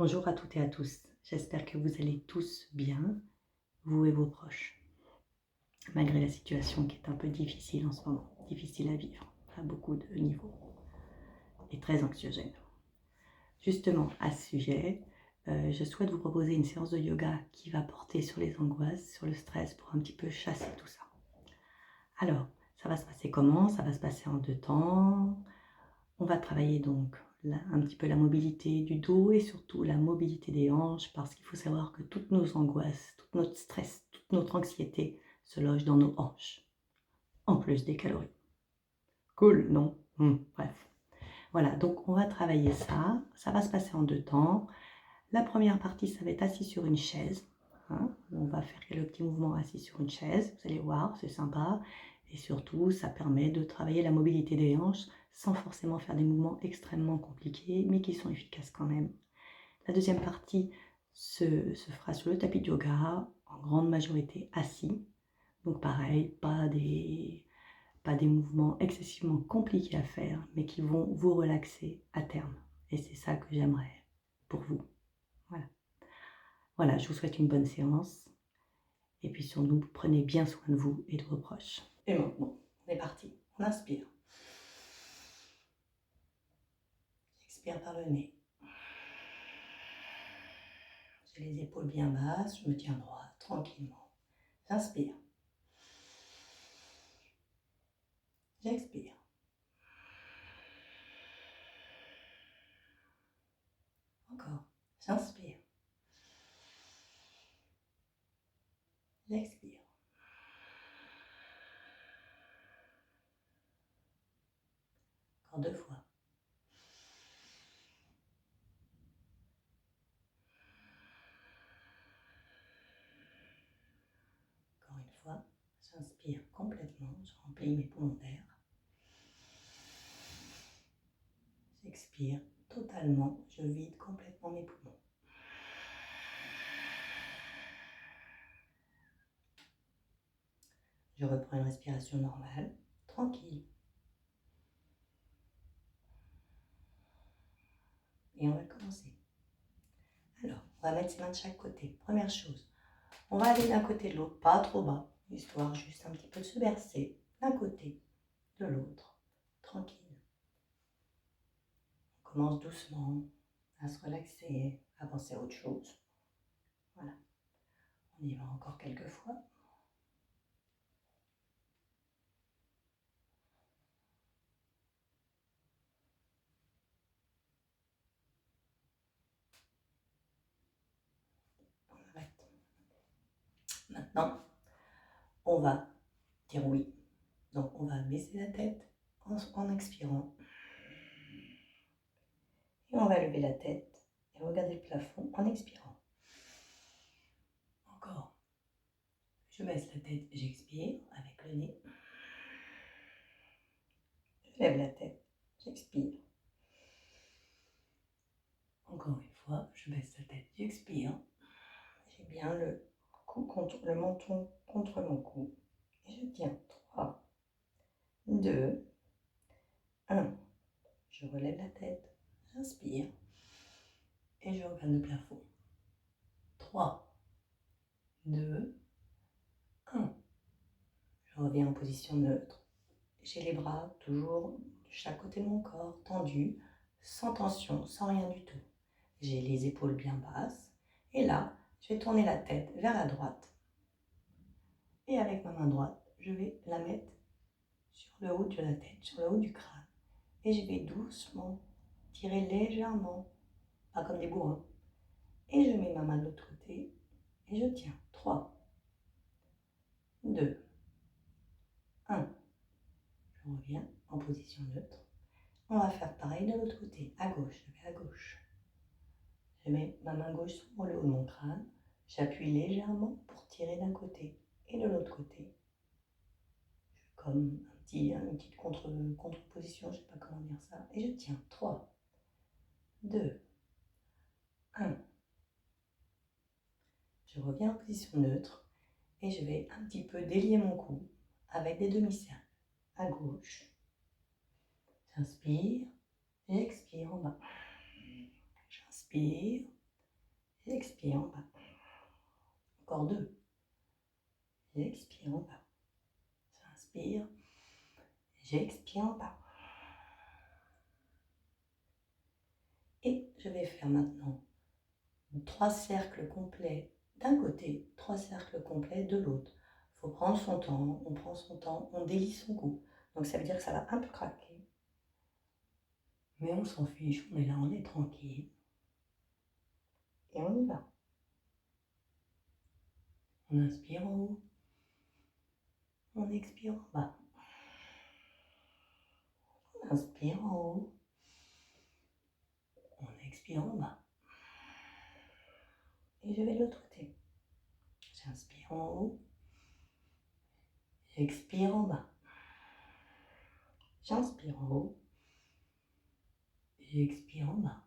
Bonjour à toutes et à tous, j'espère que vous allez tous bien, vous et vos proches, malgré la situation qui est un peu difficile en ce moment, difficile à vivre, à beaucoup de niveaux, et très anxiogène. Justement, à ce sujet, je souhaite vous proposer une séance de yoga qui va porter sur les angoisses, sur le stress, pour un petit peu chasser tout ça. Alors, ça va se passer comment? Ça va se passer en 2 temps. On va travailler donc un petit peu la mobilité du dos et surtout la mobilité des hanches, parce qu'il faut savoir que toutes nos angoisses, tout notre stress, toute notre anxiété se loge dans nos hanches, en plus des calories. Cool, non? Bref. Voilà, donc on va travailler ça. Ça va se passer en 2 temps. La première partie, ça va être assis sur une chaise. On va faire le petit mouvement assis sur une chaise. Vous allez voir, c'est sympa. Et surtout, ça permet de travailler la mobilité des hanches sans forcément faire des mouvements extrêmement compliqués, mais qui sont efficaces quand même. La deuxième partie se fera sur le tapis de yoga, en grande majorité assis. Donc pareil, pas des mouvements excessivement compliqués à faire, mais qui vont vous relaxer à terme. Et c'est ça que j'aimerais pour vous. Voilà. Voilà, je vous souhaite une bonne séance. Et puis surtout, prenez bien soin de vous et de vos proches. Et maintenant, on est parti. On inspire. J'expire par le nez. J'ai les épaules bien basses, je me tiens droit, tranquillement. J'inspire. J'expire. Encore. J'inspire. J'expire. Encore 2 fois. Encore une fois. J'inspire complètement. Je remplis mes poumons d'air. J'expire totalement. Je vide complètement mes poumons. Je reprends une respiration normale, tranquille. Et on va commencer. Alors, on va mettre ses mains de chaque côté. Première chose, on va aller d'un côté de l'autre, pas trop bas, histoire juste un petit peu de se bercer d'un côté, de l'autre, tranquille. On commence doucement à se relaxer, à penser à autre chose. Voilà. On y va encore quelques fois. On arrête. Maintenant, on va dire oui. Donc, on va baisser la tête en expirant. Et on va lever la tête et regarder le plafond en expirant. Encore. Je baisse la tête, j'expire avec le nez. Je lève la tête, j'expire. Encore une fois, je baisse la tête, j'expire. J'ai bien le menton contre mon cou. Et je tiens 3, 2, 1. Je relève la tête, j'inspire. Et je regarde le plafond. 3, 2, 1. Je reviens en position neutre. J'ai les bras toujours de chaque côté de mon corps, tendus, sans tension, sans rien du tout. J'ai les épaules bien basses. Et là, je vais tourner la tête vers la droite. Et avec ma main droite, je vais la mettre sur le haut de la tête, sur le haut du crâne. Et je vais doucement tirer légèrement, pas comme des bourrins. Et je mets ma main de l'autre côté et je tiens. 3, 2, 1. Je reviens en position neutre. On va faire pareil de l'autre côté, à gauche, je vais à gauche. Je mets ma main gauche sur le haut de mon crâne. J'appuie légèrement pour tirer d'un côté et de l'autre côté. Comme une petite contre-position, je ne sais pas comment dire ça. Et je tiens. 3, 2, 1. Je reviens en position neutre et je vais un petit peu délier mon cou avec des demi-cercles à gauche. J'inspire et j'expire en bas. J'inspire J'expire en bas. Encore 2. J'expire en bas. J'inspire. J'expire en bas. Et je vais faire maintenant 3 cercles complets d'un côté, 3 cercles complets de l'autre. Il faut prendre son temps, on prend son temps, on délie son cou. Donc ça veut dire que ça va un peu craquer. Mais on s'en fiche, on est là, on est tranquille. Et on y va. On inspire en haut. On expire en bas. On inspire en haut. On expire en bas. Et je vais de l'autre côté. J'inspire en haut. J'expire en bas. J'inspire en haut. J'expire en bas.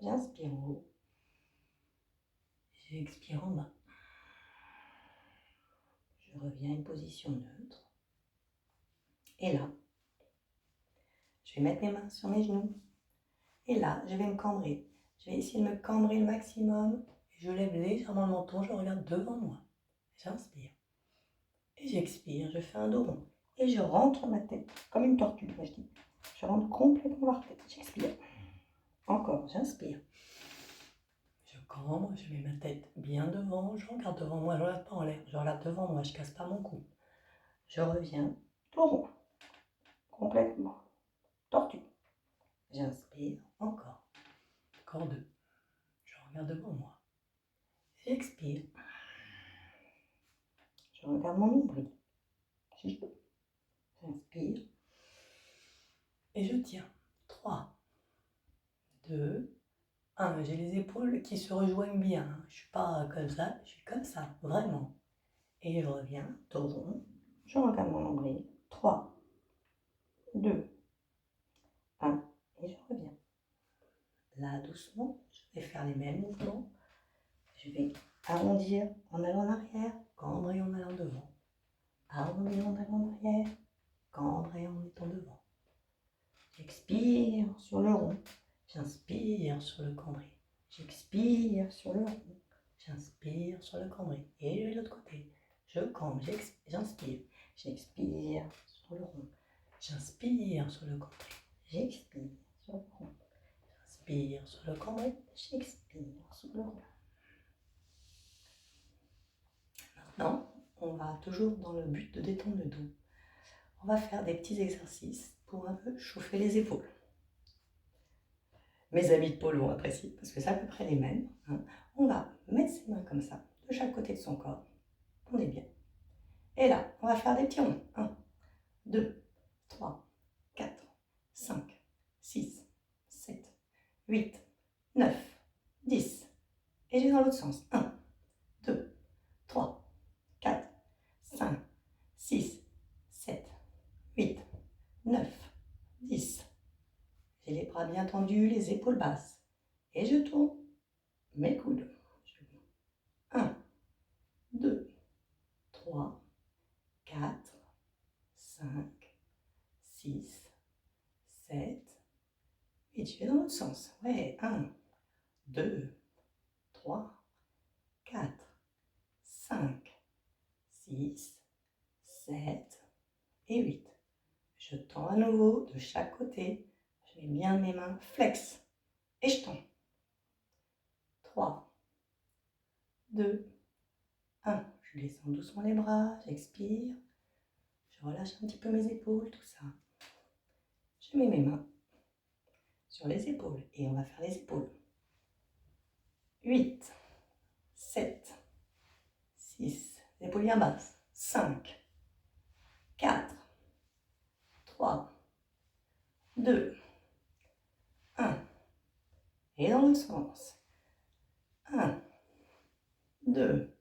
J'inspire en haut. J'expire en bas. Je reviens à une position neutre. Et là, je vais mettre mes mains sur mes genoux. Et là, je vais me cambrer. Je vais essayer de me cambrer le maximum. Je lève légèrement le menton, je regarde devant moi. J'inspire. Et j'expire, je fais un dos rond. Et je rentre ma tête, comme une tortue, moi je dis. Je rentre complètement la tête. J'expire. Encore, j'inspire. Je cambre, je mets ma tête bien devant, je regarde devant moi, je ne regarde pas en l'air, je regarde devant moi, je ne casse pas mon cou. Je reviens, dos rond, complètement, tortue. J'inspire, encore 2. Je regarde devant moi. J'expire. Je regarde mon nombril. J'inspire. Et je tiens. 3, 2, 1. J'ai les épaules qui se rejoignent bien. Je ne suis pas comme ça, je suis comme ça, vraiment. Et je reviens, dos rond. Je regarde mon nombril. 3, 2, 1. Et je reviens. Là, doucement, je vais faire les mêmes mouvements. Je vais arrondir en allant en arrière, cambrer en allant devant. Arrondir en allant en arrière, cambrer en étant devant. J'expire sur le rond. J'inspire sur le cambré. J'expire sur le rond. J'inspire sur le cambré. Et je vais de l'autre côté. Je cambre, j'inspire. J'expire sur le rond. J'inspire sur le cambré. J'expire sur le rond. J'inspire sur le cambré. J'expire sur le rond. Maintenant, on va toujours dans le but de détendre le dos. On va faire des petits exercices pour un peu chauffer les épaules. Mes amis de polo ont apprécié parce que c'est à peu près les mêmes. On va mettre ses mains comme ça, de chaque côté de son corps. On est bien. Et là, on va faire des petits ronds. 1, 2, 3, 4, 5, 6, 7, 8, 9, 10. Et je vais dans l'autre sens. 1, 2, 3, 4, 5, 6, 7, 8, 9, 10. J'ai les bras bien tendus, les épaules basses. Et je tourne mes coudes. 1, 2, 3, 4, 5, 6, 7, 8. Je vais dans l'autre sens. Ouais, 1, 2, 3, 4, 5, 6, 7 et 8. Je tends à nouveau de chaque côté. Je mets bien mes mains flex et je tends. 3, 2, 1. Je descends doucement les bras, j'expire. Je relâche un petit peu mes épaules, tout ça. Je mets mes mains sur les épaules et on va faire les épaules. 8, 7, 6, épaules bien basses. 5, 4, 3, 2, 1. Et dans le sens. 1, 2,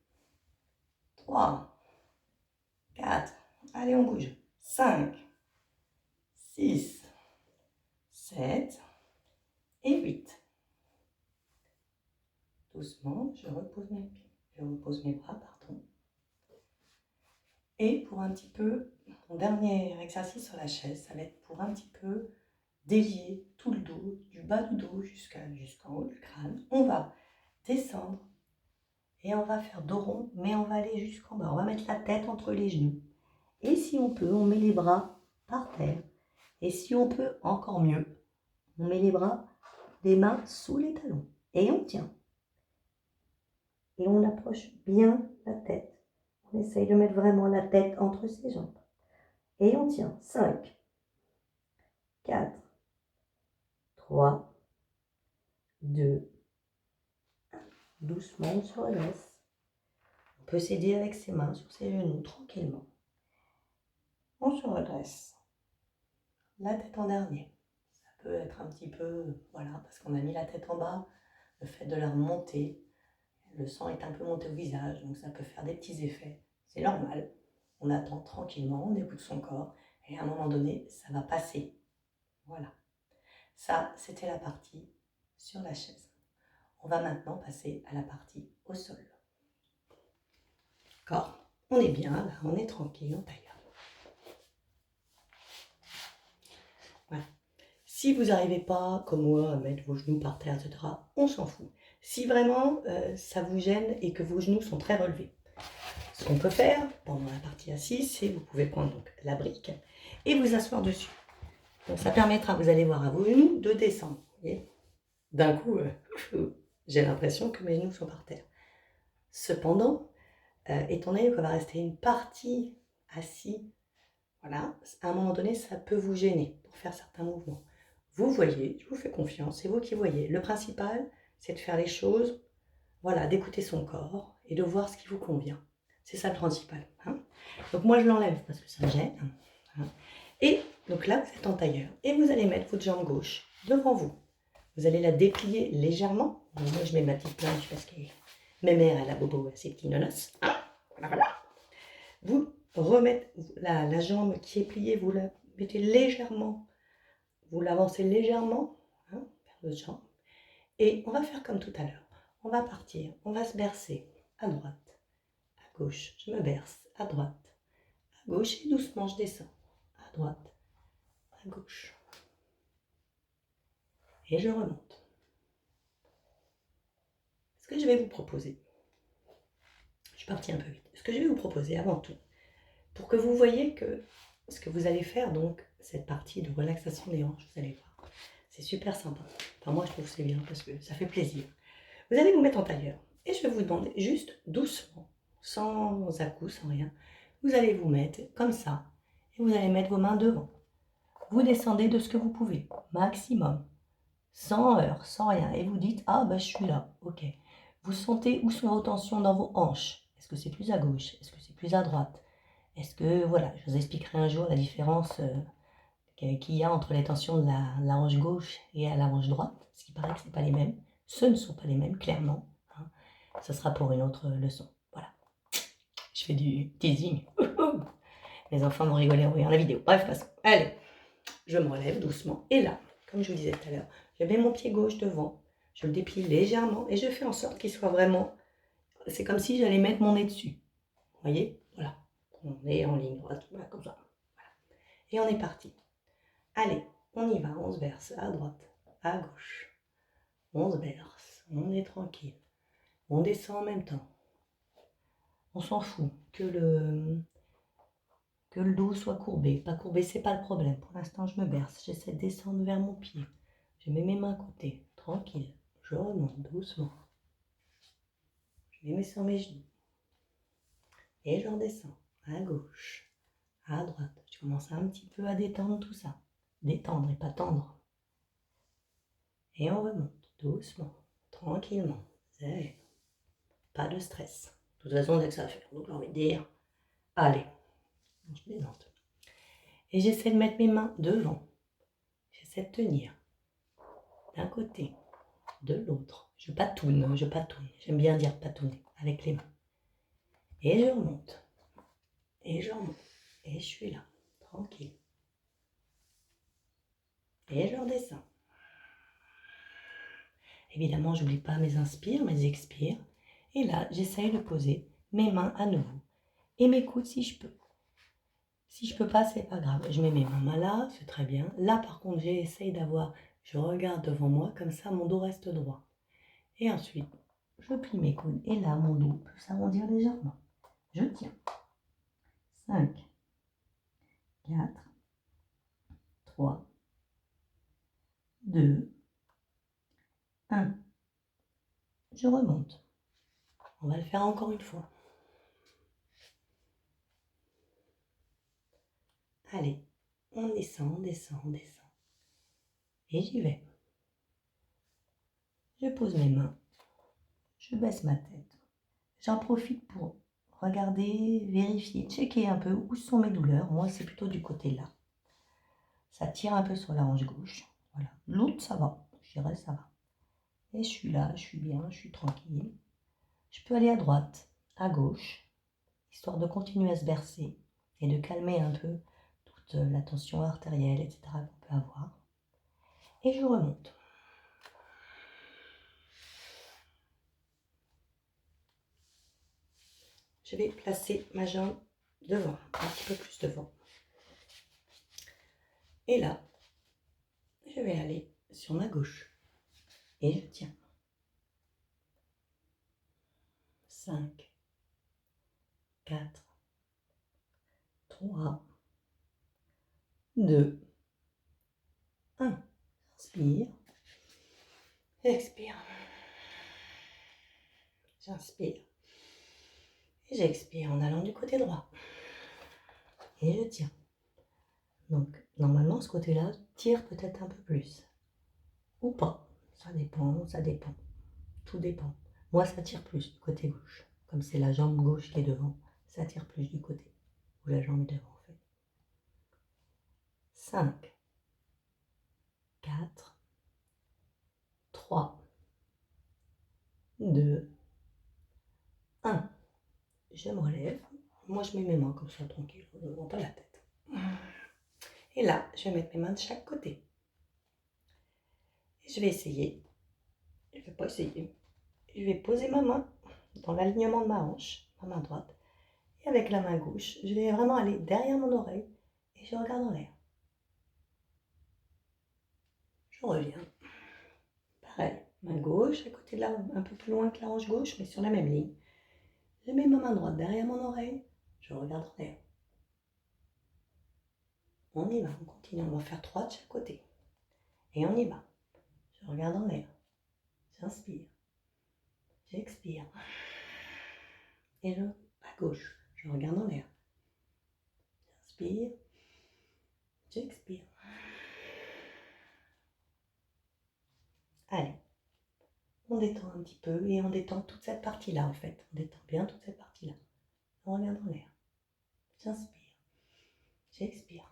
3, 4. Allez, on bouge. 5, 6, 7 et 8. Doucement, je repose mes pieds. Je repose mes bras, pardon. Et pour un petit peu, mon dernier exercice sur la chaise, ça va être pour un petit peu délier tout le dos, du bas du dos jusqu'en haut du crâne. On va descendre et on va faire dos rond, mais on va aller jusqu'en bas. On va mettre la tête entre les genoux. Et si on peut, on met les bras par terre. Et si on peut, encore mieux, on met les bras, les mains sous les talons. Et on tient. Et on approche bien la tête. On essaye de mettre vraiment la tête entre ses jambes. Et on tient. 5, 4, 3, 2, 1. Doucement, on se redresse. On peut s'aider avec ses mains sur ses genoux, tranquillement. On se redresse. La tête en dernier. Ça peut être un petit peu, voilà, parce qu'on a mis la tête en bas, le fait de la remonter, le sang est un peu monté au visage, donc ça peut faire des petits effets. C'est normal. On attend tranquillement, on écoute son corps, et à un moment donné, ça va passer. Voilà. Ça, c'était la partie sur la chaise. On va maintenant passer à la partie au sol. D'accord? On est bien, là, on est tranquille, on taille. Voilà. Si vous n'arrivez pas, comme moi, à mettre vos genoux par terre, etc., on s'en fout. Si vraiment ça vous gêne et que vos genoux sont très relevés, ce qu'on peut faire pendant la partie assise, c'est vous pouvez prendre donc la brique et vous asseoir dessus. Donc ça permettra, vous allez voir à vos genoux, de descendre. D'un coup, j'ai l'impression que mes genoux sont par terre. Cependant, étant donné qu'on va rester une partie assis, voilà, à un moment donné, ça peut vous gêner pour faire certains mouvements. Vous voyez, je vous fais confiance, c'est vous qui voyez. Le principal, c'est de faire les choses, voilà, d'écouter son corps et de voir ce qui vous convient. C'est ça le principal. Hein. Donc moi, je l'enlève parce que ça me gêne. Hein. Et donc là, vous êtes en tailleur. Et vous allez mettre votre jambe gauche devant vous. Vous allez la déplier légèrement. Donc moi, je mets ma petite planche parce que ma mère, elle a bobo à ses petits nonos. Hein. Voilà. Vous remettez la jambe qui est pliée, vous la mettez légèrement. Vous l'avancez légèrement hein, vers votre jambe. Et on va faire comme tout à l'heure. On va partir, on va se bercer à droite, à gauche. Je me berce à droite, à gauche et doucement je descends. À droite, à gauche. Et je remonte. Ce que je vais vous proposer, je suis partie un peu vite, ce que je vais vous proposer avant tout, pour que vous voyez que ce que vous allez faire, donc cette partie de relaxation des hanches, vous allez voir, c'est super sympa. Enfin moi je trouve que c'est bien parce que ça fait plaisir. Vous allez vous mettre en tailleur et je vais vous demander juste doucement, sans à-coups, sans rien, vous allez vous mettre comme ça et vous allez mettre vos mains devant. Vous descendez de ce que vous pouvez, maximum, sans heurts, sans rien et vous dites « Ah bah je suis là, ok ». Vous sentez où sont vos tensions dans vos hanches. Est-ce que c'est plus à gauche? Est-ce que c'est plus à droite? Est-ce que, voilà, je vous expliquerai un jour la différence qu'il y a entre les tensions de la hanche gauche et à la hanche droite, ce qui paraît que ce n'est pas les mêmes. Ce ne sont pas les mêmes, clairement. Hein. Ça sera pour une autre leçon. Voilà. Je fais du teasing. Les enfants vont rigoler en voyant la vidéo. Bref, passons. Allez, je me relève doucement. Et là, comme je vous disais tout à l'heure, je mets mon pied gauche devant. Je le déplie légèrement et je fais en sorte qu'il soit vraiment... C'est comme si j'allais mettre mon nez dessus. Vous voyez? Voilà. On est en ligne droite, voilà, comme ça. Voilà. Et on est parti. Allez, on y va, on se berce à droite, à gauche. On se berce, on est tranquille. On descend en même temps. On s'en fout que le dos soit courbé. Pas courbé, c'est pas le problème. Pour l'instant, je me berce. J'essaie de descendre vers mon pied. Je mets mes mains à côté, tranquille. Je remonte doucement. Je les mets sur mes genoux. Et je redescends à gauche, à droite. Je commence un petit peu à détendre tout ça. Détendre et pas tendre. Et on remonte doucement, tranquillement. Pas de stress. De toute façon, dès que ça va faire, donc j'ai envie de dire, allez, je plaisante. Et j'essaie de mettre mes mains devant. J'essaie de tenir d'un côté, de l'autre. Je patoune. J'aime bien dire patouner avec les mains. Et je remonte. Et je remonte. Et je suis là, tranquille. Et je redescends. Évidemment, j'oublie pas mes inspires, mes expires. Et là, j'essaye de poser mes mains à nouveau. Et mes coudes si je peux. Si je peux pas, c'est pas grave. Je mets mes mains là, c'est très bien. Là, par contre, j'essaye d'avoir Je regarde devant moi, comme ça mon dos reste droit. Et ensuite, je plie mes coudes. Et là, mon dos peut s'arrondir légèrement. Je tiens. 5, 4, 3, 2, 1. Je remonte. On va le faire encore une fois. Allez, on descend, on descend, on descend. Et j'y vais. Je pose mes mains. Je baisse ma tête. J'en profite pour regarder, vérifier, checker un peu où sont mes douleurs. Moi, c'est plutôt du côté là. Ça tire un peu sur la hanche gauche. Voilà. L'autre, ça va. Je dirais, ça va. Et je suis là, je suis bien, je suis tranquille. Je peux aller à droite, à gauche, histoire de continuer à se bercer et de calmer un peu toute la tension artérielle, etc. qu'on peut avoir. Et je remonte. Je vais placer ma jambe devant, un petit peu plus devant. Et là, je vais aller sur ma gauche. Et je tiens. 5, 4, 3, 2, 1. Inspire. Expire. J'inspire. Et j'expire en allant du côté droit. Et je tiens. Donc, normalement, ce côté-là tire peut-être un peu plus. Ou pas. Ça dépend, ça dépend. Tout dépend. Moi, ça tire plus du côté gauche. Comme c'est la jambe gauche qui est devant, ça tire plus du côté où la jambe est devant, en fait. 5, 4, 3, 2, 1. Je me relève. Moi, je mets mes mains comme ça, tranquille. Je ne vois pas la tête. Et là, je vais mettre mes mains de chaque côté. Et je vais essayer. Je ne vais pas essayer. Je vais poser ma main dans l'alignement de ma hanche, ma main droite. Et avec la main gauche, je vais vraiment aller derrière mon oreille et je regarde en l'air. Je reviens. Pareil, main gauche, à côté de là, un peu plus loin que la hanche gauche, mais sur la même ligne. Je mets ma main droite derrière mon oreille, je regarde en l'air. On y va, on continue, on va faire 3 de chaque côté. Et on y va. Je regarde en l'air. J'inspire. J'expire. Et à gauche, je regarde en l'air. J'inspire. J'expire. Allez, on détend un petit peu et on détend toute cette partie-là en fait. On détend bien toute cette partie-là. On regarde en l'air. J'inspire. J'expire.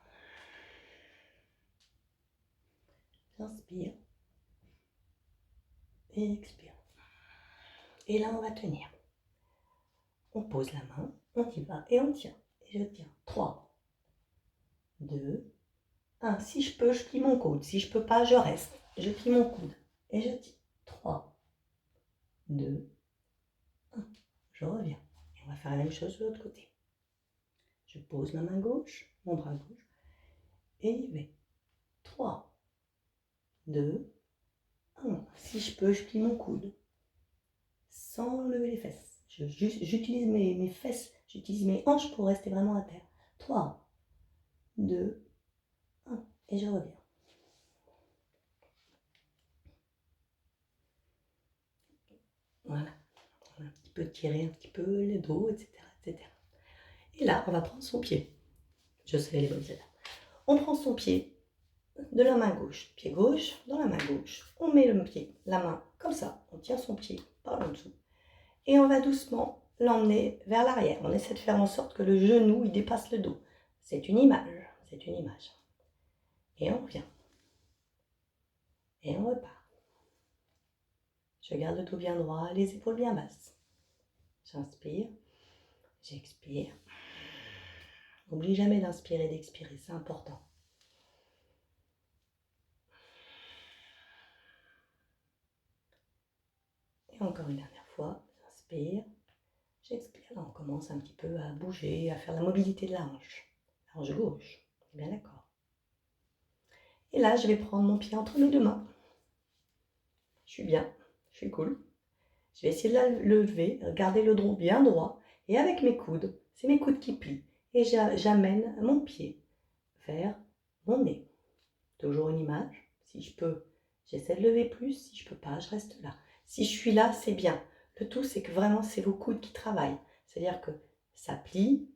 J'inspire. Et expire. Et là, on va tenir. On pose la main, on y va et on tient. Et je tiens. 3, 2, 1. Si je peux, je plie mon coude. Si je peux pas, je reste. Je plie mon coude. Et je tiens. 3, 2, 1. Je reviens. Et on va faire la même chose de l'autre côté. Je pose ma main gauche, mon bras gauche. Et j'y vais. 3, 2, 1. Si je peux, je plie mon coude. Sans lever les fesses. J'utilise mes fesses, j'utilise mes hanches pour rester vraiment à terre. 3, 2, 1. Et je reviens. Voilà. On va un petit peu tirer un petit peu le dos, etc., etc. Et là, on va prendre son pied. Je sais les bonnes étapes. On prend son pied de la main gauche. Pied gauche dans la main gauche. On met le pied, la main comme ça. On tient son pied par en dessous. Et on va doucement l'emmener vers l'arrière. On essaie de faire en sorte que le genou, il dépasse le dos. C'est une image. C'est une image. Et on revient. Et on repart. Je garde le dos bien droit, les épaules bien basses. J'inspire. J'expire. N'oublie jamais d'inspirer et d'expirer, c'est important. Et encore une dernière fois, j'inspire. J'expire. Là, on commence un petit peu à bouger, à faire la mobilité de la hanche. La hanche gauche, on est bien d'accord. Et là, je vais prendre mon pied entre mes deux mains. Je suis bien, je suis cool. Je vais essayer de le lever, garder le dos bien droit. Et avec mes coudes, c'est mes coudes qui plient. Et j'amène mon pied vers mon nez. Toujours une image. Si je peux, j'essaie de lever plus. Si je peux pas, je reste là. Si je suis là, c'est bien. Le tout, c'est que vraiment, c'est vos coudes qui travaillent. C'est-à-dire que ça plie,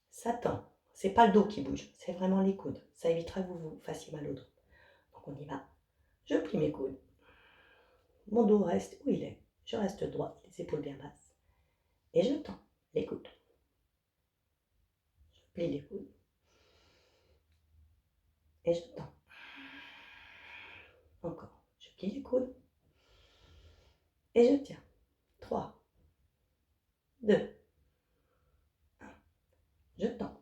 ça tend. C'est pas le dos qui bouge, c'est vraiment les coudes. Ça évitera que vous vous fassiez mal au dos. Donc on y va. Je plie mes coudes. Mon dos reste où il est. Je reste droit, les épaules bien basses. Et je tends les coudes. Je plie les coudes. Et je tends. Encore. Je plie les coudes. Et je tiens. 3, 2, 1. Je tends.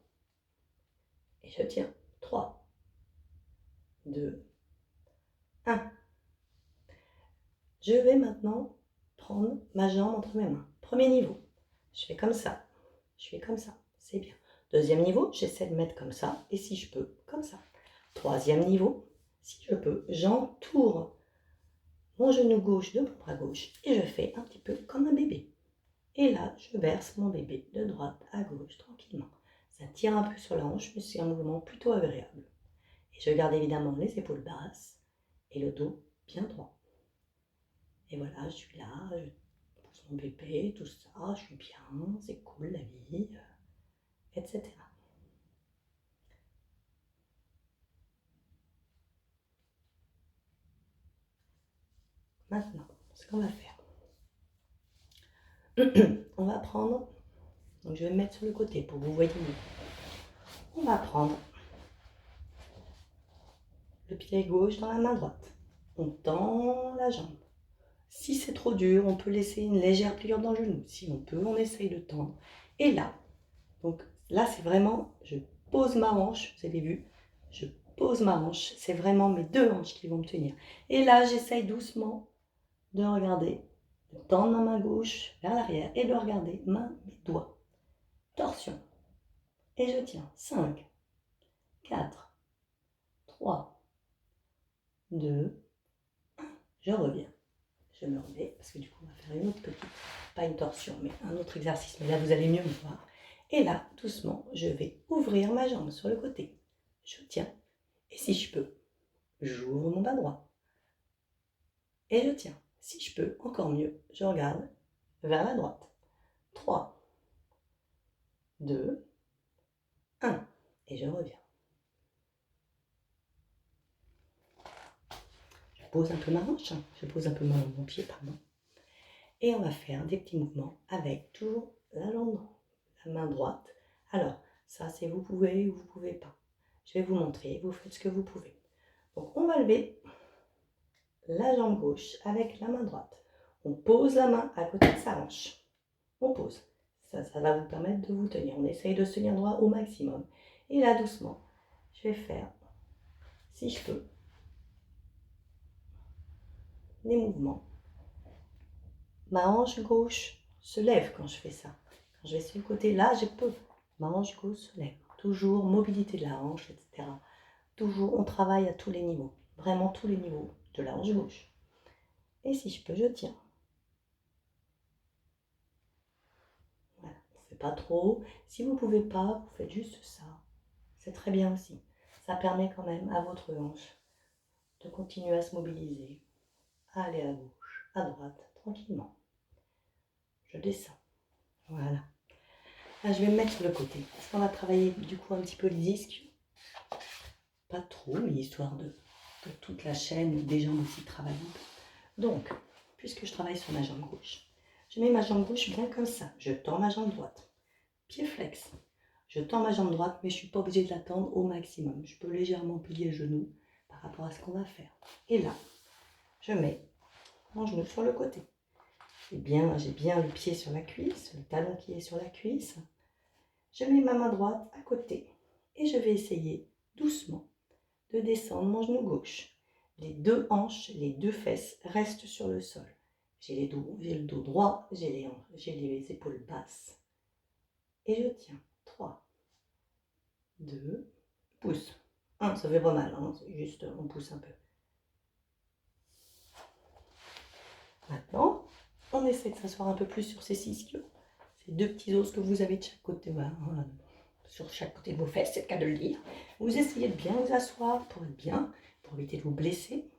Et je tiens. 3, 2, 1. Je vais maintenant prendre ma jambe entre mes mains. Premier niveau. Je fais comme ça. Je fais comme ça. C'est bien. Deuxième niveau, j'essaie de mettre comme ça. Et si je peux, comme ça. Troisième niveau, si je peux, j'entoure mon genou gauche de mon bras gauche et je fais un petit peu comme un bébé. Et là, je verse mon bébé de droite à gauche tranquillement. Ça tire un peu sur la hanche, mais c'est un mouvement plutôt agréable. Et je garde évidemment les épaules basses et le dos bien droit. Et voilà, je suis là, je pousse mon bébé, tout ça, je suis bien, c'est cool la vie, etc. Maintenant, ce qu'on va faire, on va prendre, donc je vais me mettre sur le côté pour que vous voyez mieux. On va prendre le pied gauche dans la main droite. On tend la jambe. Si c'est trop dur, on peut laisser une légère pliure dans le genou. Si on peut, on essaye de tendre. Et là, donc là c'est vraiment, je pose ma hanche, vous avez vu, je pose ma hanche, c'est vraiment mes deux hanches qui vont me tenir. Et là, j'essaye doucement de regarder, de tendre ma main gauche vers l'arrière et de regarder mes doigts. Torsion. Et je tiens. 5, 4, 3, 2, 1. Je reviens. Je me remets parce que du coup, on va faire une autre petite, pas une torsion, mais un autre exercice. Mais là, vous allez mieux me voir. Et là, doucement, je vais ouvrir ma jambe sur le côté. Je tiens. Et si je peux, j'ouvre mon bas droit. Et je tiens. Si je peux, encore mieux, je regarde vers la droite. 3, 2, 1. Et je reviens. Je pose un peu ma hanche, je pose un peu mon pied, pardon. Et on va faire des petits mouvements avec toujours la main droite. Alors, ça c'est vous pouvez ou vous ne pouvez pas. Je vais vous montrer, vous faites ce que vous pouvez. Donc on va lever la jambe gauche avec la main droite. On pose la main à côté de sa hanche. On pose. Ça va vous permettre de vous tenir. On essaye de se tenir droit au maximum. Et là, doucement, je vais faire, si je peux, des mouvements. Ma hanche gauche se lève quand je fais ça. Quand je vais sur le côté, là, je peux. Ma hanche gauche se lève. Toujours mobilité de la hanche, etc. Toujours, on travaille à tous les niveaux. Vraiment tous les niveaux de la hanche gauche. Et si je peux, je tiens. Voilà. On ne fait pas trop. Si vous ne pouvez pas, vous faites juste ça. C'est très bien aussi. Ça permet quand même à votre hanche de continuer à se mobiliser, à aller à gauche, à droite, tranquillement. Je descends. Voilà. Là, je vais me mettre sur le côté, parce qu'on va travailler du coup un petit peu les disques. Pas trop, mais histoire que toute la chaîne des jambes aussi travaille un peu. Donc, puisque je travaille sur ma jambe gauche, je mets ma jambe gauche bien comme ça. Je tends ma jambe droite. Pied flex. Je tends ma jambe droite, mais je ne suis pas obligée de la tendre au maximum. Je peux légèrement plier le genou par rapport à ce qu'on va faire. Et là, je mets mon genou sur le côté. J'ai bien le pied sur la cuisse, le talon qui est sur la cuisse. Je mets ma main droite à côté et je vais essayer doucement de descendre mon genou gauche. Les deux hanches, les deux fesses restent sur le sol. J'ai le dos droit, j'ai les épaules basses. Et je tiens. 3, 2, pouce. Ça fait pas mal, hein, c'est juste, on pousse un peu. Maintenant, on essaie de s'asseoir un peu plus sur ces 6 ischios. Ces 2 petits os que vous avez de chaque côté, voilà, sur chaque côté de vos fesses, c'est le cas de le dire. Vous essayez de bien vous asseoir pour être bien, pour éviter de vous blesser.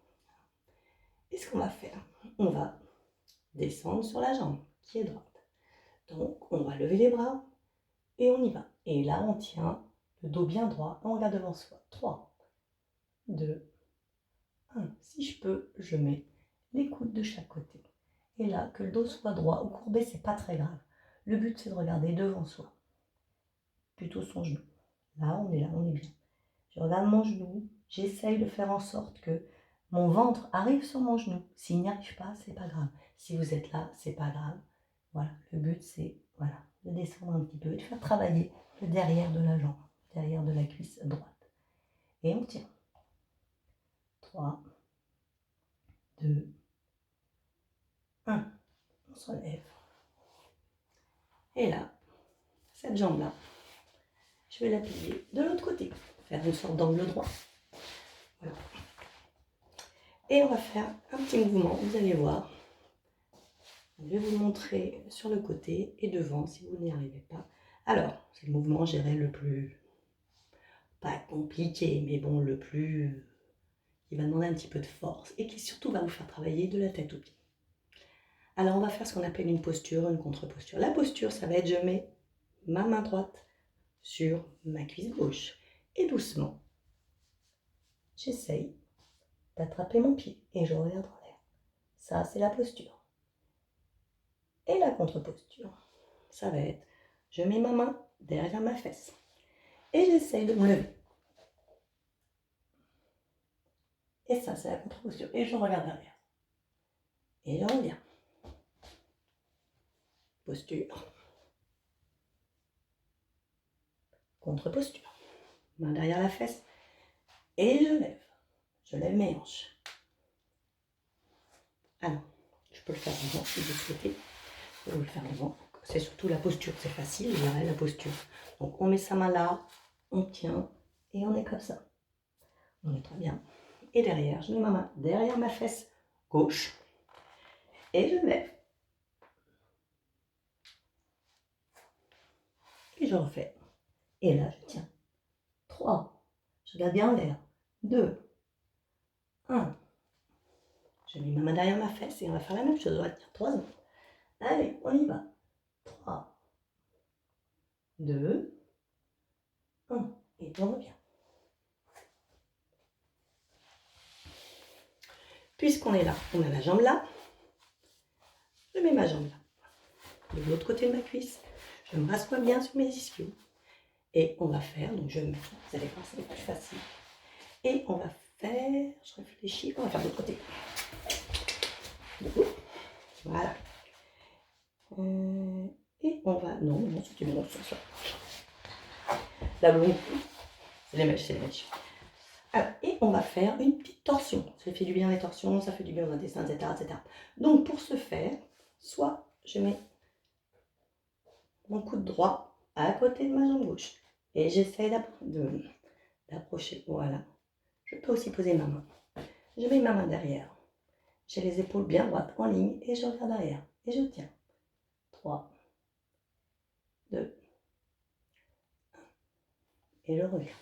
Et ce qu'on va faire, on va descendre sur la jambe qui est droite. Donc, on va lever les bras et on y va. Et là, on tient le dos bien droit et on regarde devant soi. 3, 2, 1. Si je peux, je mets les coudes de chaque côté. Et là, que le dos soit droit ou courbé, c'est pas très grave. Le but, c'est de regarder devant soi, plutôt son genou. Là, on est bien. Je regarde mon genou, j'essaye de faire en sorte que mon ventre arrive sur mon genou. S'il n'y arrive pas, c'est pas grave. Si vous êtes là, c'est pas grave. Voilà, le but, c'est de descendre un petit peu et de faire travailler le derrière de la jambe, derrière de la cuisse droite. Et on tient. 3, 2, 1. On se relève. Et là, cette jambe-là, je vais la plier de l'autre côté, faire une sorte d'angle droit. Voilà. Et on va faire un petit mouvement, vous allez voir. Je vais vous le montrer sur le côté et devant si vous n'y arrivez pas. Alors, c'est le mouvement, je dirais, le plus, pas compliqué, mais bon, le plus, qui va demander un petit peu de force et qui surtout va vous faire travailler de la tête aux pieds. Alors, on va faire ce qu'on appelle une posture, une contre-posture. La posture, ça va être, je mets ma main droite sur ma cuisse gauche et doucement, j'essaye d'attraper mon pied et je regarde en l'air. Ça, c'est la posture. Et la contre-posture, ça va être, je mets ma main derrière ma fesse et j'essaye de me lever. Et ça, c'est la contre-posture. Et je regarde derrière. Et je reviens. Posture. Contre-posture. Main derrière la fesse. Et je lève. Je lève mes hanches. Alors, je peux le faire devant si vous souhaitez. Je peux vous le faire devant. C'est surtout la posture. C'est facile, la posture. Donc, on met sa main là. On tient. Et on est comme ça. On est très bien. Et derrière, je mets ma main derrière ma fesse gauche. Et je lève. Et je refais. Et là, je tiens. 3. Je regarde bien en l'air. 2. 1. Je mets ma main derrière ma fesse et on va faire la même chose. On va tenir 3 secondes. Allez, on y va. 3. 2. 1. Et on revient. Puisqu'on est là, on a la jambe là. Je mets ma jambe là. De l'autre côté de ma cuisse. Je me rassois bien sur mes ischios. Et on va faire, donc je vais me mettre, vous allez voir, c'est plus facile. Et on va faire, je réfléchis, on va faire de l'autre côté. Voilà. Et on va, non, c'était bon, ça. La blonde, c'est les mèches. Alors, et on va faire une petite torsion. Ça fait du bien les torsions, ça fait du bien aux intestins, etc. Donc, pour ce faire, soit je mets mon coude droit à côté de ma jambe gauche et j'essaie d'approcher. Voilà. Je peux aussi poser ma main. Je mets ma main derrière. J'ai les épaules bien droites en ligne et je regarde derrière. Et je tiens. 3, 2, 1. Et je reviens.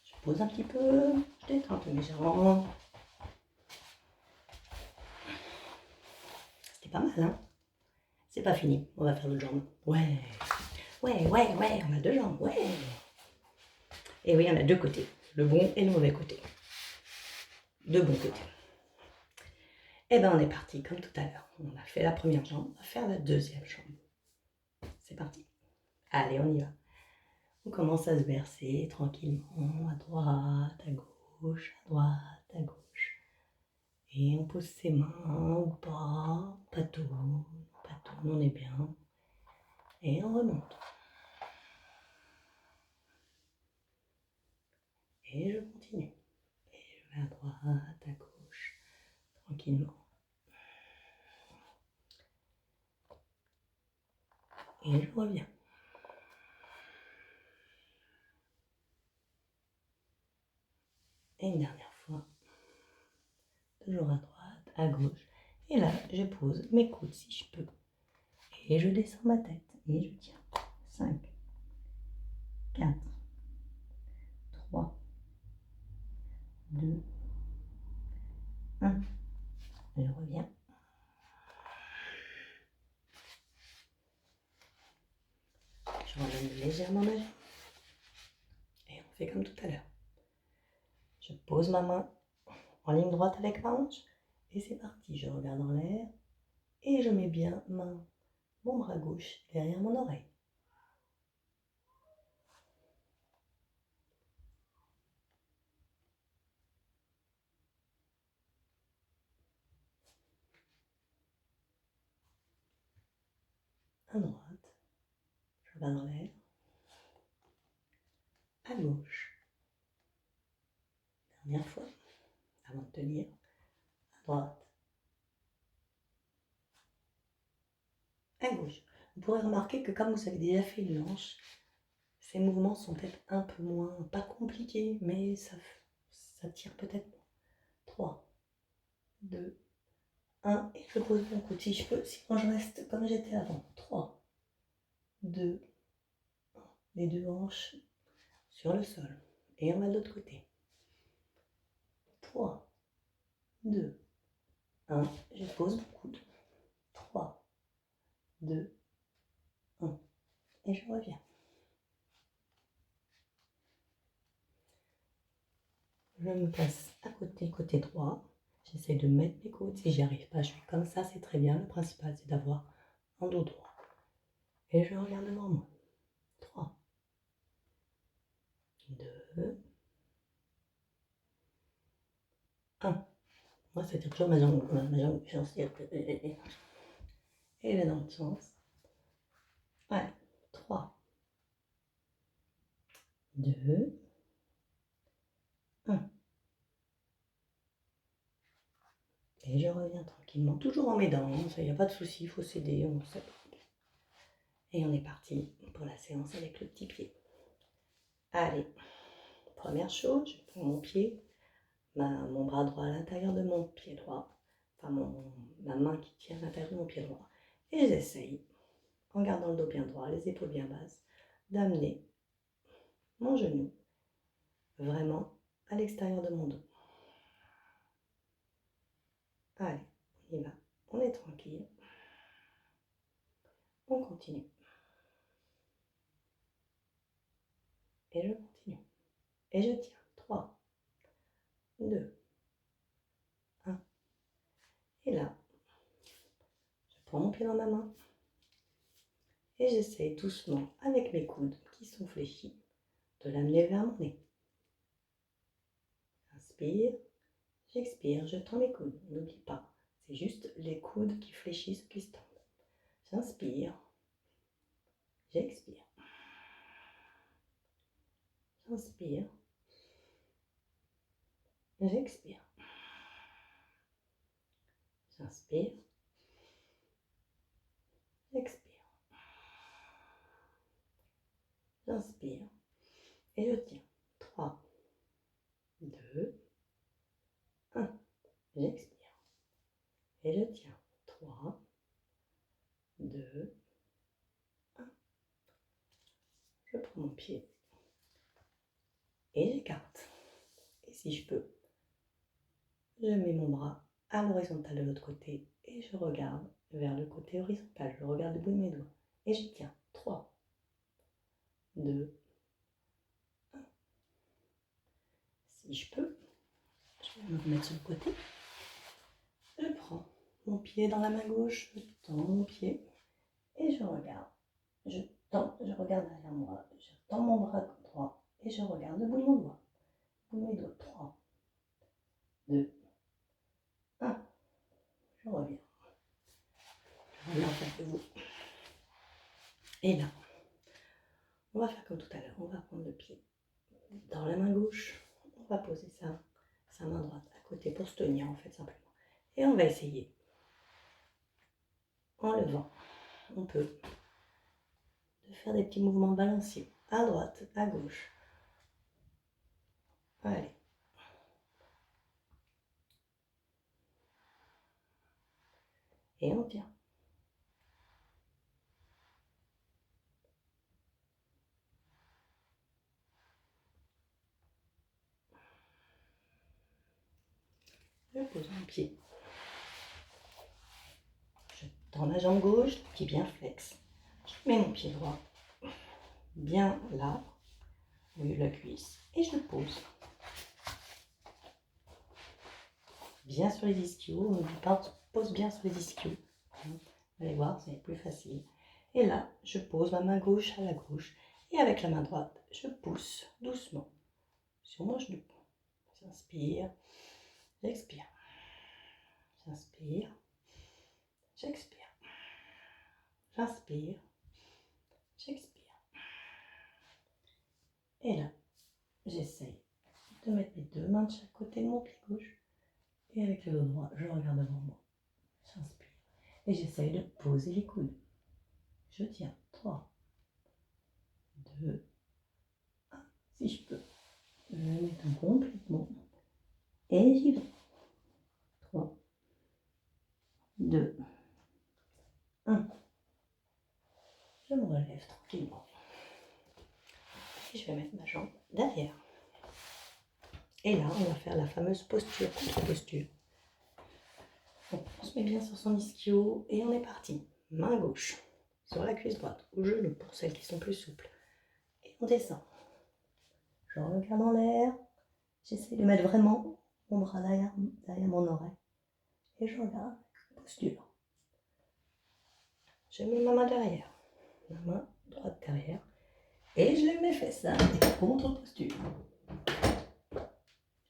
Je pose un petit peu. Je détends un peu mes jambes. C'était pas mal, hein? C'est pas fini. On va faire l'autre jambe. Ouais, on a 2 jambes. Ouais. Et oui, on a 2 côtés. Le bon et le mauvais côté. 2 bons côtés. Et ben on est parti comme tout à l'heure. On a fait la première jambe, on va faire la deuxième jambe. C'est parti. Allez, on y va. On commence à se verser tranquillement, à droite, à gauche, à droite, à gauche. Et on pose ses mains ou pas, pas tourne, on est bien. Et on remonte. Et je continue. Et je vais à droite, à gauche, tranquillement. Et je reviens. Et une dernière fois. Toujours à droite, à gauche. Et là, je pose mes coudes si je peux. Et je descends ma tête. Et je tiens. 5, 4, 3, 2, 1. Je reviens. Je relève légèrement ma jambe. Et on fait comme tout à l'heure. Je pose ma main en ligne droite avec ma hanche. Et c'est parti. Je regarde en l'air. Et je mets bien mon bras gauche derrière mon oreille. À droite. Je regarde en l'air. À gauche. Dernière fois. Avant de tenir. À droite. À gauche. Vous pourrez remarquer que comme vous avez déjà fait une hanche, ces mouvements sont peut-être un peu moins, pas compliqués, mais ça tire peut-être moins. 3, 2, 1, et je pose mon coude si je peux, sinon je reste comme j'étais avant. 3, 2, 1, les deux hanches sur le sol. Et on va de l'autre côté. 3, 2, 1, je pose mon coude. 3, 2, 1, et je reviens. Je me place à côté droit. J'essaie de mettre mes coudes. Si j'y arrive pas, je suis comme ça, c'est très bien. Le principal, c'est d'avoir un dos droit. Et je regarde devant moi. 3, 2, 1. Moi, c'est toujours ma jambe, j'en tire. Et je vais dans l'autre sens. Ouais. 3, 2, 1. Et je reviens tranquillement, toujours en m'aidant. Il n'y a pas de souci, il faut s'aider, on sait. Et on est parti pour la séance avec le petit pied. Allez, première chose, je prends mon pied, mon bras droit à l'intérieur de mon pied droit, enfin ma main qui tient à l'intérieur de mon pied droit, et j'essaye, en gardant le dos bien droit, les épaules bien basses, d'amener mon genou vraiment à l'extérieur de mon dos. Allez, on y va, on est tranquille, on continue. Et je continue. Et je tiens. 3, 2, 1. Et là, je prends mon pied dans ma main et j'essaie doucement, avec mes coudes qui sont fléchis, de l'amener vers mon nez. Inspire, j'expire, je tends mes coudes. N'oublie pas, c'est juste les coudes qui fléchissent, qui se tendent. J'inspire, j'expire. J'inspire, j'expire. J'inspire, j'expire. J'inspire et je tiens. 3, 2, 1. J'expire et je tiens. 3, 2, 1. Je prends mon pied et j'écarte. Et si je peux, je mets mon bras à l'horizontale de l'autre côté et je regarde vers le côté horizontal. Je regarde le bout de mes doigts et je tiens. 3, 2, 1. Si je peux, je vais me remettre sur le côté. Je prends mon pied dans la main gauche, je tends mon pied et je regarde. Je regarde derrière moi, je tends mon bras droit et je regarde le bout de mon doigt. Le bout de mes doigts. 3, 2, 1. Je reviens. Je reviens en face de vous. Et là, on va faire comme tout à l'heure. On va prendre le pied dans la main gauche. On va poser sa main droite à côté pour se tenir en fait simplement. Et on va essayer. En levant, on peut de faire des petits mouvements balanciers, à droite, à gauche. Allez. Et on tient. Je pose mon pied. Je tends la jambe gauche, le pied bien flex. Je mets mon pied droit bien là, au milieu de la cuisse, et je le pose. Bien sur les ischios, n'oublie pas, on pose bien sur les ischios. Vous allez voir, c'est plus facile. Et là, je pose ma main gauche à la gauche, et avec la main droite, je pousse doucement sur mon genou. J'inspire, j'expire. J'inspire, j'expire. J'inspire, j'expire. Et là, j'essaye de mettre mes deux mains de chaque côté de mon pied gauche. Et avec le dos droit, je regarde devant moi. J'inspire. Et j'essaye de poser les coudes. Je tiens. 3, 2, 1. Si je peux, je vais mettre complètement. Et j'y vais. 3, 2, 1. Je me relève tranquillement. Et je vais mettre ma jambe derrière. Et là, on va faire la fameuse posture, contre-posture. On se met bien sur son ischio et on est parti. Main gauche sur la cuisse droite, au genou pour celles qui sont plus souples. Et on descend. Je regarde en l'air. J'essaie de mettre vraiment mon bras derrière mon oreille. Et je regarde. Posture. Je mets ma main derrière. Ma main droite derrière. Et je lève mes fesses. Contre-posture.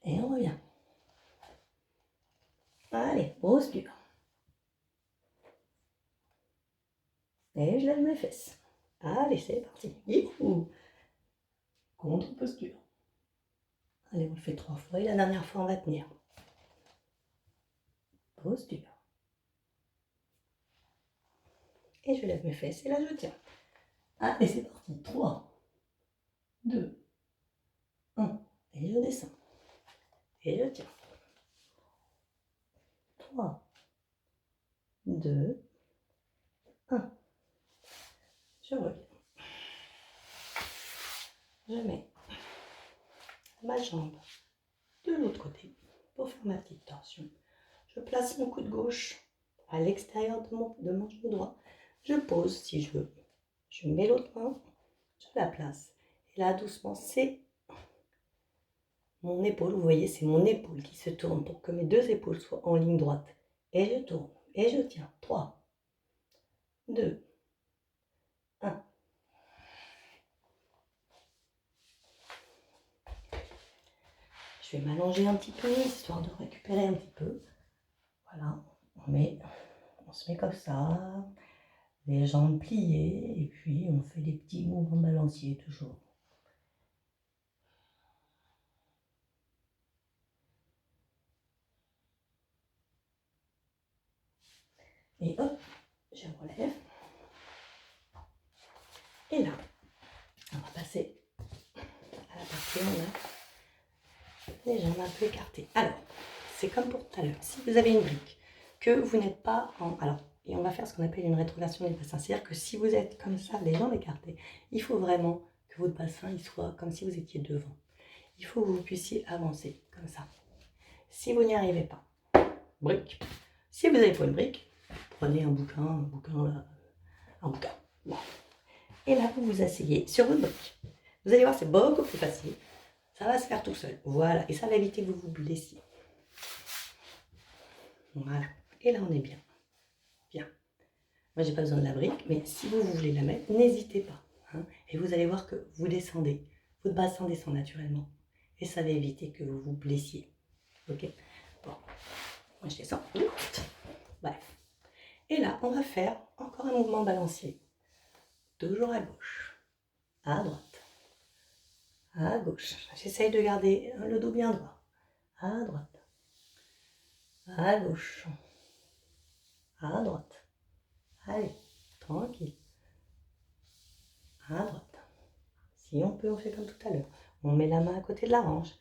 Et on revient. Allez, posture. Et je lève mes fesses. Allez, c'est parti. Youhou. Contre-posture. Allez, on le fait 3 fois et la dernière fois, on va tenir. Posture. Et je lève mes fesses et là, je tiens. Allez, c'est parti. 3, 2, 1. Et je descends. Et je tiens. 3, 2, 1. Je reviens. Je mets ma jambe de l'autre côté pour faire ma petite torsion. Je place mon coude gauche à l'extérieur de mon genou droit. Je pose si je veux. Je mets l'autre main, je la place. Et là, doucement, c'est mon épaule. Vous voyez, c'est mon épaule qui se tourne pour que mes deux épaules soient en ligne droite. Et je tourne. Et je tiens. 3, 2, 1. Je vais m'allonger un petit peu, histoire de récupérer un petit peu. Voilà, on se met comme ça, les jambes pliées, et puis on fait des petits mouvements balanciers toujours. Et hop, je me relève. Et là, on va passer à la partie où on a les jambes un peu écartées. Alors, c'est comme pour tout à l'heure. Si vous avez une brique, que vous n'êtes pas en... Alors, et on va faire ce qu'on appelle une rétrogradation des bassins. C'est-à-dire que si vous êtes comme ça, les jambes écartées, il faut vraiment que votre bassin il soit comme si vous étiez devant. Il faut que vous puissiez avancer comme ça. Si vous n'y arrivez pas, brique. Si vous n'avez pas une brique, prenez un bouquin là, un bouquin. Bon. Et là, vous vous asseyez sur votre brique. Vous allez voir, c'est beaucoup plus facile. Ça va se faire tout seul. Voilà. Et ça va éviter que vous vous blessiez. Voilà. Et là, on est bien. Bien. Moi, j'ai pas besoin de la brique, mais si vous voulez la mettre, n'hésitez pas. Hein. Et vous allez voir que vous descendez. Votre bassin descend naturellement. Et ça va éviter que vous vous blessiez. Ok. Bon. Moi, je descends. Bref. Et là, on va faire encore un mouvement balancier. Toujours à gauche, à droite, à gauche. J'essaye de garder le dos bien droit. À droite, à gauche, à droite. Allez, tranquille. à droite. Si on peut, on fait comme tout à l'heure. On met la main à côté de la hanche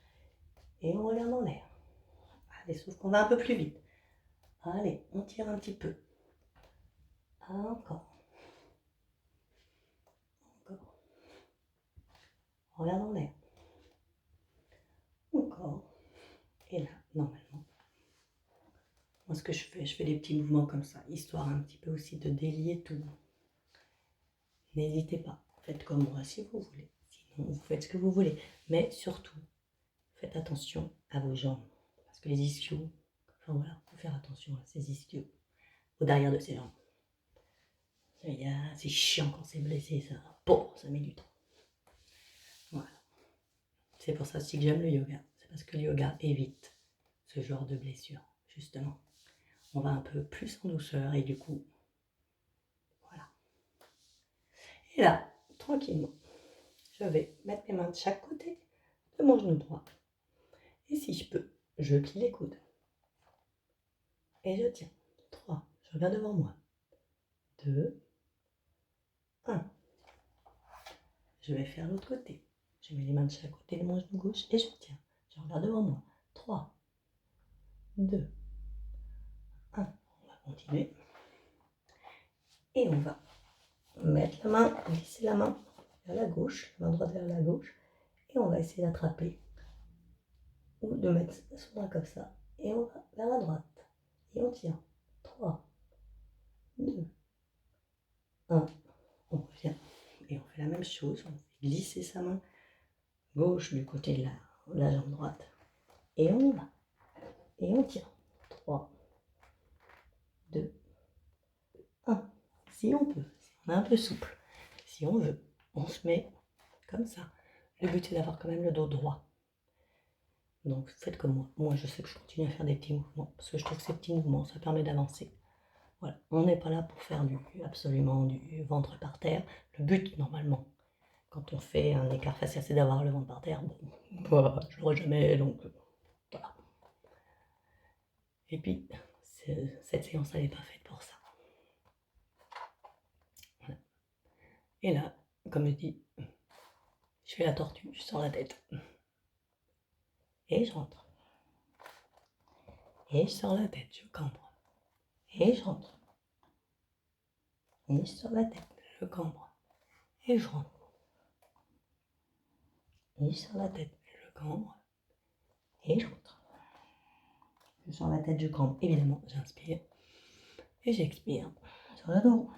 et on regarde en l'air. Allez, sauf qu'on va un peu plus vite. Allez, on tire un petit peu. Encore. Encore. On regarde en l'air. Encore. Et là, normalement, moi ce que je fais des petits mouvements comme ça, histoire un petit peu aussi de délier tout. N'hésitez pas, faites comme moi si vous voulez. Sinon, vous faites ce que vous voulez. Mais surtout, faites attention à vos jambes. Parce que les ischios, enfin voilà, il faut faire attention à ces ischios, au derrière de ces jambes. C'est chiant quand c'est blessé, ça. Bon, ça met du temps. Voilà. C'est pour ça aussi que j'aime le yoga. C'est parce que le yoga évite ce genre de blessure, justement. On va un peu plus en douceur et du coup, voilà. Et là, tranquillement, je vais mettre mes mains de chaque côté de mon genou droit. Et si je peux, je plie les coudes. Et je tiens. 3. Je regarde devant moi. 2. 1. Je vais faire l'autre côté. Je mets les mains de chaque côté de mon genou gauche et je tiens. Je regarde devant moi. 3. 2. 1. On va continuer. Et on va mettre la main, glisser la main vers la gauche, la main droite vers la gauche. Et on va essayer d'attraper. Ou de mettre son bras comme ça. Et on va vers la droite. Et on tient. 3. 2. 1. On revient. Et on fait la même chose. On fait glisser sa main gauche du côté de la jambe droite. Et on y va. Et on tient. 3, 2, 1. Si on peut, si on est un peu souple, si on veut, on se met comme ça. Le but c'est d'avoir quand même le dos droit. Donc faites comme moi. Moi je sais que je continue à faire des petits mouvements parce que je trouve que ces petits mouvements ça permet d'avancer. Voilà, on n'est pas là pour faire absolument du ventre par terre. Le but normalement, quand on fait un écart facial, c'est d'avoir le ventre par terre. Bon, voilà, je l'aurai jamais, donc voilà. Et puis, cette séance, elle n'est pas faite pour ça. Voilà. Et là, comme je dis, je fais la tortue, je sors la tête. Et je rentre. Et je sors la tête, je cambre. Et je rentre. Et je sors la tête, je cambre. Et je rentre. Et je sors la tête, je cambre. Et je rentre. Je sors la tête, je cambre. Évidemment, j'inspire. Et j'expire sur le dos.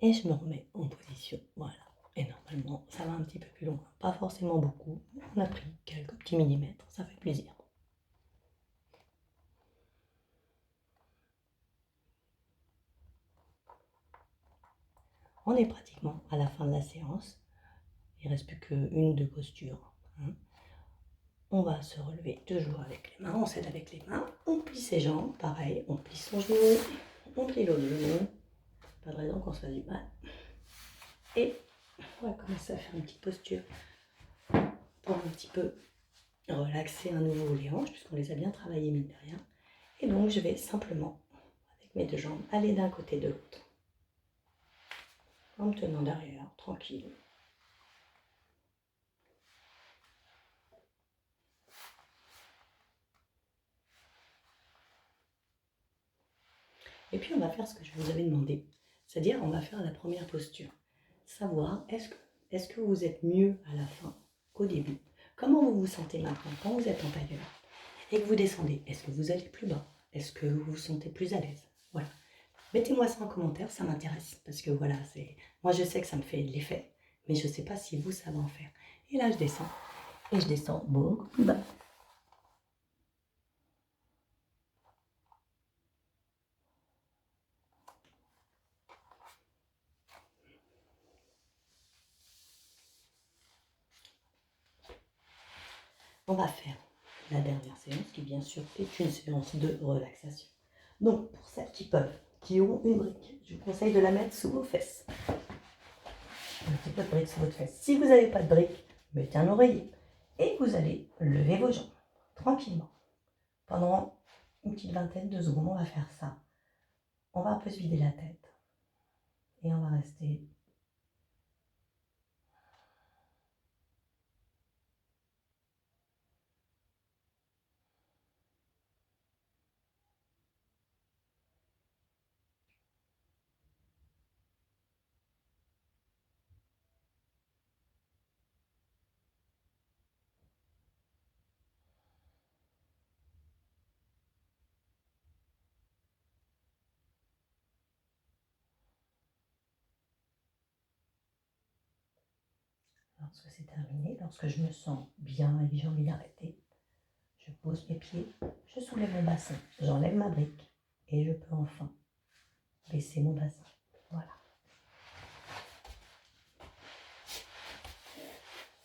Et je me remets en position. Voilà. Et normalement, ça va un petit peu plus loin. Pas forcément beaucoup. On a pris quelques petits millimètres. Ça fait plaisir. On est pratiquement à la fin de la séance. Il ne reste plus qu'une ou deux postures. On va se relever toujours avec les mains. On s'aide avec les mains. On plie ses jambes. Pareil, on plie son genou. On plie l'autre genou. Pas de raison qu'on se fasse du mal. Et on va commencer à faire une petite posture pour un petit peu relaxer à nouveau les hanches, puisqu'on les a bien travaillées mine de rien. Et donc je vais simplement, avec mes deux jambes, aller d'un côté de l'autre. En me tenant derrière, tranquille. Et puis on va faire ce que je vous avais demandé. C'est-à-dire on va faire la première posture. Savoir est-ce que vous êtes mieux à la fin qu'au début. Comment vous vous sentez maintenant quand vous êtes en tailleur et que vous descendez? Est-ce que vous allez plus bas? Est-ce que vous vous sentez plus à l'aise? Voilà. Mettez-moi ça en commentaire, ça m'intéresse. Parce que voilà, moi je sais que ça me fait de l'effet, mais je ne sais pas si vous savez en faire. Et là je descends. Et je descends beaucoup plus bas. On va faire la dernière séance qui bien sûr est une séance de relaxation. Donc pour celles qui ont une brique, je vous conseille de la mettre sous vos fesses. Un petit peu de brique sous votre fesse. Si vous n'avez pas de brique, mettez un oreiller. Et vous allez lever vos jambes tranquillement. Pendant une petite vingtaine de secondes, on va faire ça. On va un peu se vider la tête. Et on va rester lorsque c'est terminé, lorsque je me sens bien et que j'ai envie d'arrêter, je pose mes pieds, je soulève mon bassin, j'enlève ma brique et je peux enfin baisser mon bassin. Voilà.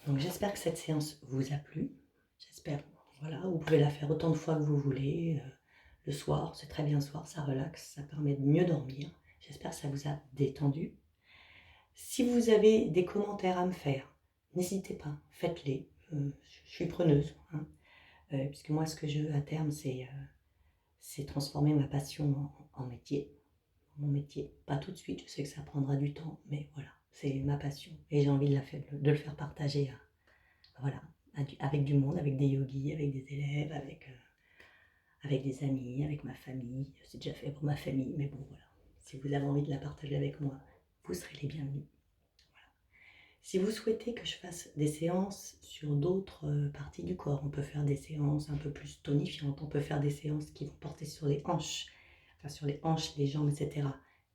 Donc j'espère que cette séance vous a plu. J'espère, voilà, vous pouvez la faire autant de fois que vous voulez. Le soir, c'est très bien le soir, ça relaxe, ça permet de mieux dormir. J'espère que ça vous a détendu. Si vous avez des commentaires à me faire, n'hésitez pas, faites-les. Je suis preneuse, hein. Puisque moi, ce que je veux à terme, c'est transformer ma passion en métier. Mon métier. Pas tout de suite, je sais que ça prendra du temps, mais voilà, c'est ma passion. Et j'ai envie de le faire partager voilà, avec du monde, avec des yogis, avec des élèves, avec des amis, avec ma famille. C'est déjà fait pour ma famille, mais bon, voilà. Si vous avez envie de la partager avec moi, vous serez les bienvenus. Voilà. Si vous souhaitez que je fasse des séances sur d'autres parties du corps, on peut faire des séances un peu plus tonifiantes, on peut faire des séances qui vont porter sur les hanches, enfin sur les hanches, les jambes, etc.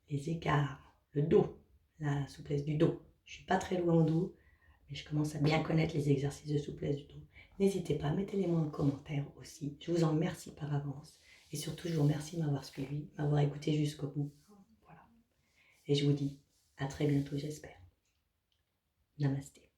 Les écarts, le dos, la souplesse du dos. Je ne suis pas très loin en dos, mais je commence à bien connaître les exercices de souplesse du dos. N'hésitez pas, mettez-les-moi en commentaire aussi. Je vous en remercie par avance. Et surtout, je vous remercie de m'avoir suivi, m'avoir écouté jusqu'au bout. Voilà. Et je vous dis à très bientôt, j'espère. Namasté.